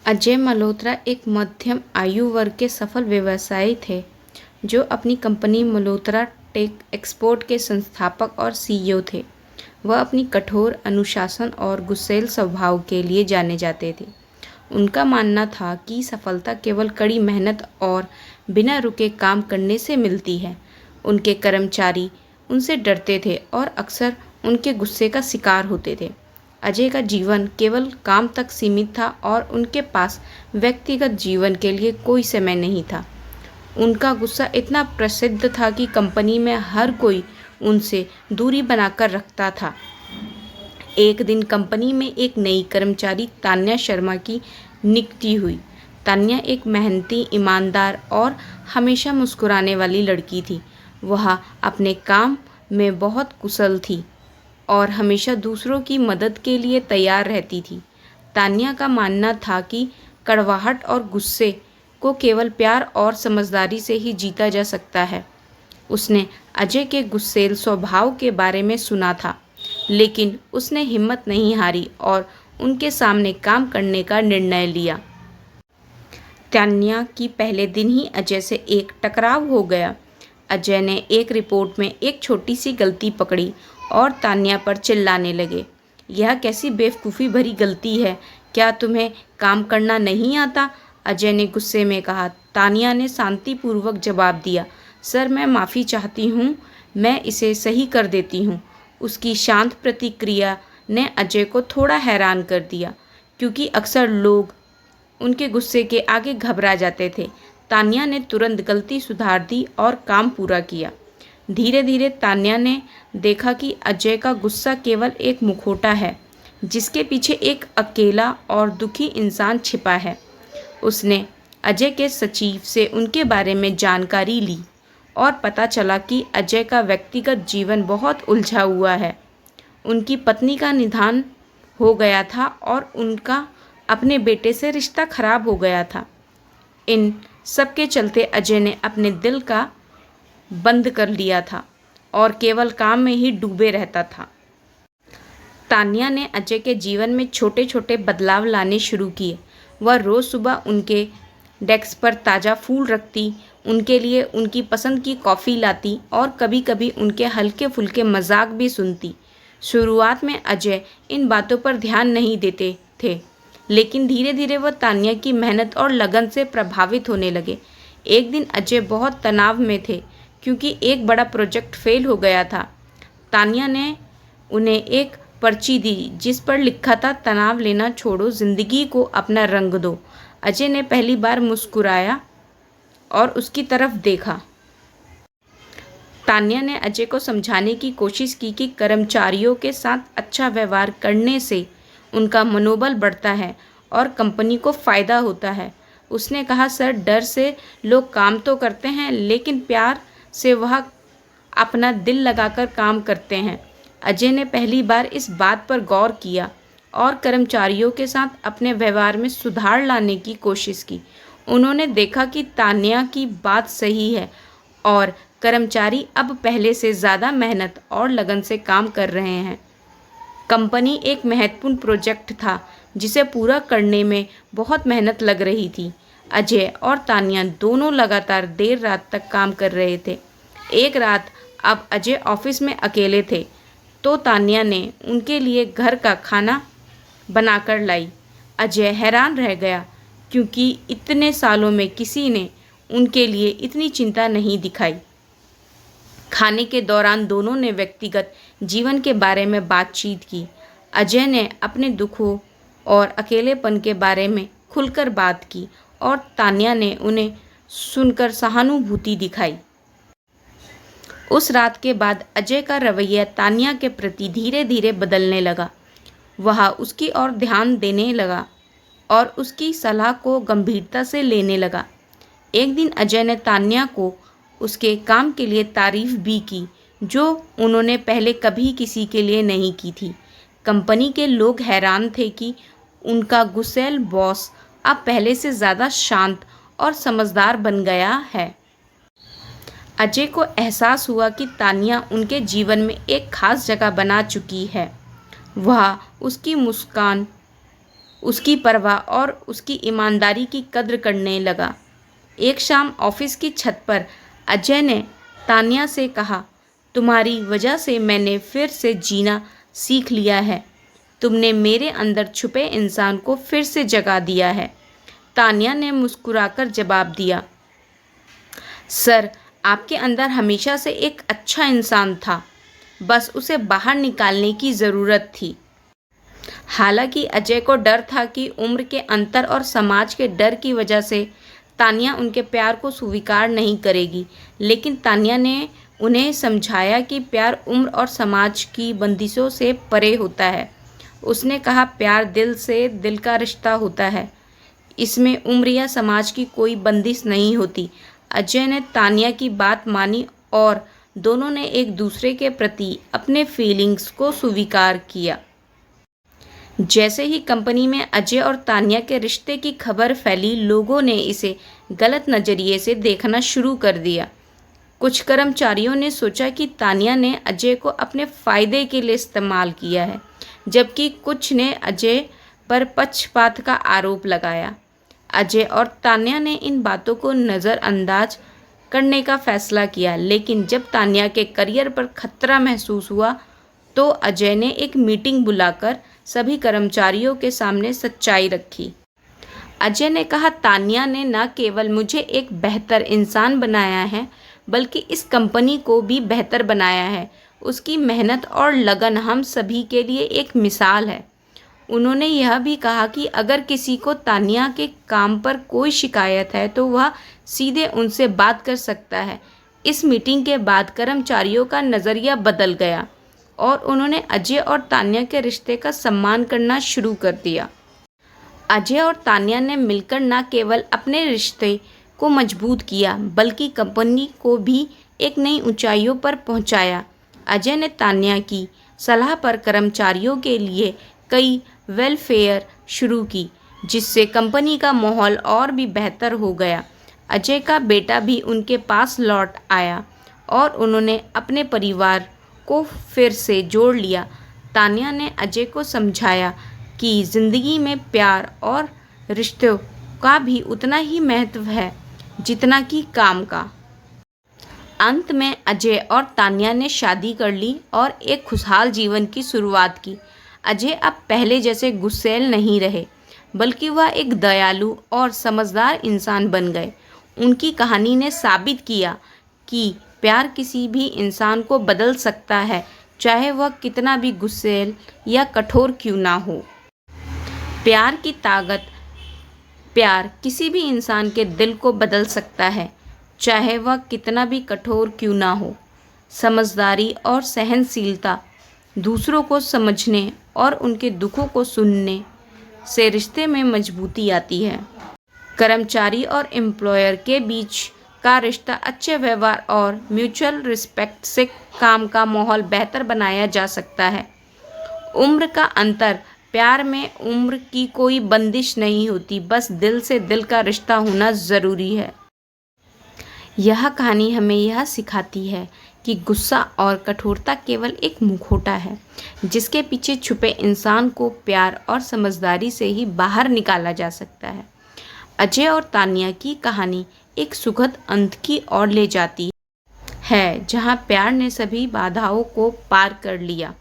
अजय मल्होत्रा एक मध्यम आयु वर्ग के सफल व्यवसायी थे जो अपनी कंपनी मल्होत्रा टेक एक्सपोर्ट के संस्थापक और सीईओ थे। वह अपनी कठोर अनुशासन और गुस्सैल स्वभाव के लिए जाने जाते थे। उनका मानना था कि सफलता केवल कड़ी मेहनत और बिना रुके काम करने से मिलती है। उनके कर्मचारी उनसे डरते थे और अक्सर उनके गुस्से का शिकार होते थे। अजय का जीवन केवल काम तक सीमित था और उनके पास व्यक्तिगत जीवन के लिए कोई समय नहीं था। उनका गुस्सा इतना प्रसिद्ध था कि कंपनी में हर कोई उनसे दूरी बनाकर रखता था। एक दिन कंपनी में एक नई कर्मचारी तान्या शर्मा की नियुक्ति हुई। तान्या एक मेहनती, ईमानदार और हमेशा मुस्कुराने वाली लड़की थी। वह अपने काम में बहुत कुशल थी और हमेशा दूसरों की मदद के लिए तैयार रहती थी। तान्या का मानना था कि कड़वाहट और गुस्से को केवल प्यार और समझदारी से ही जीता जा सकता है। उसने अजय के गुस्सैल स्वभाव के बारे में सुना था, लेकिन उसने हिम्मत नहीं हारी और उनके सामने काम करने का निर्णय लिया। तान्या की पहले दिन ही अजय से एक टकराव हो गया। अजय ने एक रिपोर्ट में एक छोटी सी गलती पकड़ी और तान्या पर चिल्लाने लगे, यह कैसी बेवकूफ़ी भरी गलती है, क्या तुम्हें काम करना नहीं आता? अजय ने गुस्से में कहा। तान्या ने शांतिपूर्वक जवाब दिया, सर मैं माफ़ी चाहती हूँ, मैं इसे सही कर देती हूँ। उसकी शांत प्रतिक्रिया ने अजय को थोड़ा हैरान कर दिया, क्योंकि अक्सर लोग उनके गुस्से के आगे घबरा जाते थे। तान्या ने तुरंत गलती सुधार दी और काम पूरा किया। धीरे धीरे तान्या ने देखा कि अजय का गुस्सा केवल एक मुखौटा है, जिसके पीछे एक अकेला और दुखी इंसान छिपा है। उसने अजय के सचिव से उनके बारे में जानकारी ली और पता चला कि अजय का व्यक्तिगत जीवन बहुत उलझा हुआ है। उनकी पत्नी का निधन हो गया था और उनका अपने बेटे से रिश्ता खराब हो गया था। इन सब के चलते अजय ने अपने दिल का बंद कर लिया था और केवल काम में ही डूबे रहता था। तान्या ने अजय के जीवन में छोटे छोटे बदलाव लाने शुरू किए। वह रोज़ सुबह उनके डेस्क पर ताज़ा फूल रखती, उनके लिए उनकी पसंद की कॉफ़ी लाती और कभी कभी उनके हल्के फुल्के मजाक भी सुनती। शुरुआत में अजय इन बातों पर ध्यान नहीं देते थे, लेकिन धीरे धीरे वह तान्या की मेहनत और लगन से प्रभावित होने लगे। एक दिन अजय बहुत तनाव में थे क्योंकि एक बड़ा प्रोजेक्ट फेल हो गया था। तान्या ने उन्हें एक पर्ची दी जिस पर लिखा था, तनाव लेना छोड़ो, ज़िंदगी को अपना रंग दो। अजय ने पहली बार मुस्कुराया और उसकी तरफ देखा। तान्या ने अजय को समझाने की कोशिश की कि कर्मचारियों के साथ अच्छा व्यवहार करने से उनका मनोबल बढ़ता है और कंपनी को फ़ायदा होता है। उसने कहा, सर डर से लोग काम तो करते हैं, लेकिन प्यार से वह अपना दिल लगाकर काम करते हैं। अजय ने पहली बार इस बात पर गौर किया और कर्मचारियों के साथ अपने व्यवहार में सुधार लाने की कोशिश की। उन्होंने देखा कि तान्या की बात सही है और कर्मचारी अब पहले से ज़्यादा मेहनत और लगन से काम कर रहे हैं। कंपनी एक महत्वपूर्ण प्रोजेक्ट था जिसे पूरा करने में बहुत मेहनत लग रही थी। अजय और तान्या दोनों लगातार देर रात तक काम कर रहे थे। एक रात अब अजय ऑफिस में अकेले थे तो तान्या ने उनके लिए घर का खाना बनाकर लाई। अजय हैरान रह गया क्योंकि इतने सालों में किसी ने उनके लिए इतनी चिंता नहीं दिखाई। खाने के दौरान दोनों ने व्यक्तिगत जीवन के बारे में बातचीत की। अजय ने अपने दुखों और अकेलेपन के बारे में खुलकर बात की और तान्या ने उन्हें सुनकर सहानुभूति दिखाई। उस रात के बाद अजय का रवैया तान्या के प्रति धीरे धीरे बदलने लगा। वह उसकी ओर ध्यान देने लगा और उसकी सलाह को गंभीरता से लेने लगा। एक दिन अजय ने तान्या को उसके काम के लिए तारीफ भी की जो उन्होंने पहले कभी किसी के लिए नहीं की थी। कंपनी के लोग हैरान थे कि उनका गुस्सैल बॉस अब पहले से ज़्यादा शांत और समझदार बन गया है। अजय को एहसास हुआ कि तान्या उनके जीवन में एक खास जगह बना चुकी है। वह उसकी मुस्कान उसकी परवाह और उसकी ईमानदारी की कद्र करने लगा। एक शाम ऑफिस की छत पर अजय ने तान्या से कहा, तुम्हारी वजह से मैंने फिर से जीना सीख लिया है। तुमने मेरे अंदर छुपे इंसान को फिर से जगा दिया है। तान्या ने मुस्कुराकर जवाब दिया, सर, आपके अंदर हमेशा से एक अच्छा इंसान था, बस उसे बाहर निकालने की ज़रूरत थी। हालांकि अजय को डर था कि उम्र के अंतर और समाज के डर की वजह से तान्या उनके प्यार को स्वीकार नहीं करेगी, लेकिन तान्या ने उन्हें समझाया कि प्यार उम्र और समाज की बंदिशों से परे होता है। उसने कहा, प्यार दिल से दिल का रिश्ता होता है, इसमें उम्र या समाज की कोई बंदिश नहीं होती। अजय ने तान्या की बात मानी और दोनों ने एक दूसरे के प्रति अपने फीलिंग्स को स्वीकार किया। जैसे ही कंपनी में अजय और तान्या के रिश्ते की खबर फैली, लोगों ने इसे गलत नज़रिए से देखना शुरू कर दिया। कुछ कर्मचारियों ने सोचा कि तान्या ने अजय को अपने फ़ायदे के लिए इस्तेमाल किया है, जबकि कुछ ने अजय पर पक्षपात का आरोप लगाया। अजय और तान्या ने इन बातों को नज़रअंदाज करने का फैसला किया, लेकिन जब तान्या के करियर पर खतरा महसूस हुआ तो अजय ने एक मीटिंग बुलाकर सभी कर्मचारियों के सामने सच्चाई रखी। अजय ने कहा, तान्या ने न केवल मुझे एक बेहतर इंसान बनाया है, बल्कि इस कंपनी को भी बेहतर बनाया है। उसकी मेहनत और लगन हम सभी के लिए एक मिसाल है। उन्होंने यह भी कहा कि अगर किसी को तान्या के काम पर कोई शिकायत है तो वह सीधे उनसे बात कर सकता है। इस मीटिंग के बाद कर्मचारियों का नज़रिया बदल गया और उन्होंने अजय और तान्या के रिश्ते का सम्मान करना शुरू कर दिया। अजय और तान्या ने मिलकर न केवल अपने रिश्ते को मजबूत किया, बल्कि कंपनी को भी एक नई ऊंचाइयों पर पहुंचाया। अजय ने तान्या की सलाह पर कर्मचारियों के लिए कई वेलफेयर शुरू की, जिससे कंपनी का माहौल और भी बेहतर हो गया। अजय का बेटा भी उनके पास लौट आया और उन्होंने अपने परिवार को फिर से जोड़ लिया। तान्या ने अजय को समझाया कि ज़िंदगी में प्यार और रिश्तों का भी उतना ही महत्व है जितना कि काम का। अंत में अजय और तान्या ने शादी कर ली और एक खुशहाल जीवन की शुरुआत की। अजय अब पहले जैसे गुस्सैल नहीं रहे, बल्कि वह एक दयालु और समझदार इंसान बन गए। उनकी कहानी ने साबित किया कि प्यार किसी भी इंसान को बदल सकता है, चाहे वह कितना भी गुस्सैल या कठोर क्यों ना हो। प्यार की ताकत, प्यार किसी भी इंसान के दिल को बदल सकता है, चाहे वह कितना भी कठोर क्यों ना हो। समझदारी और सहनशीलता, दूसरों को समझने और उनके दुखों को सुनने से रिश्ते में मजबूती आती है। कर्मचारी और एम्प्लॉयर के बीच का रिश्ता अच्छे व्यवहार और म्यूचुअल रिस्पेक्ट से काम का माहौल बेहतर बनाया जा सकता है। उम्र का अंतर, प्यार में उम्र की कोई बंदिश नहीं होती, बस दिल से दिल का रिश्ता होना ज़रूरी है। यह कहानी हमें यह सिखाती है कि गुस्सा और कठोरता केवल एक मुखौटा है, जिसके पीछे छुपे इंसान को प्यार और समझदारी से ही बाहर निकाला जा सकता है। अजय और तान्या की कहानी एक सुखद अंत की ओर ले जाती है, जहां प्यार ने सभी बाधाओं को पार कर लिया।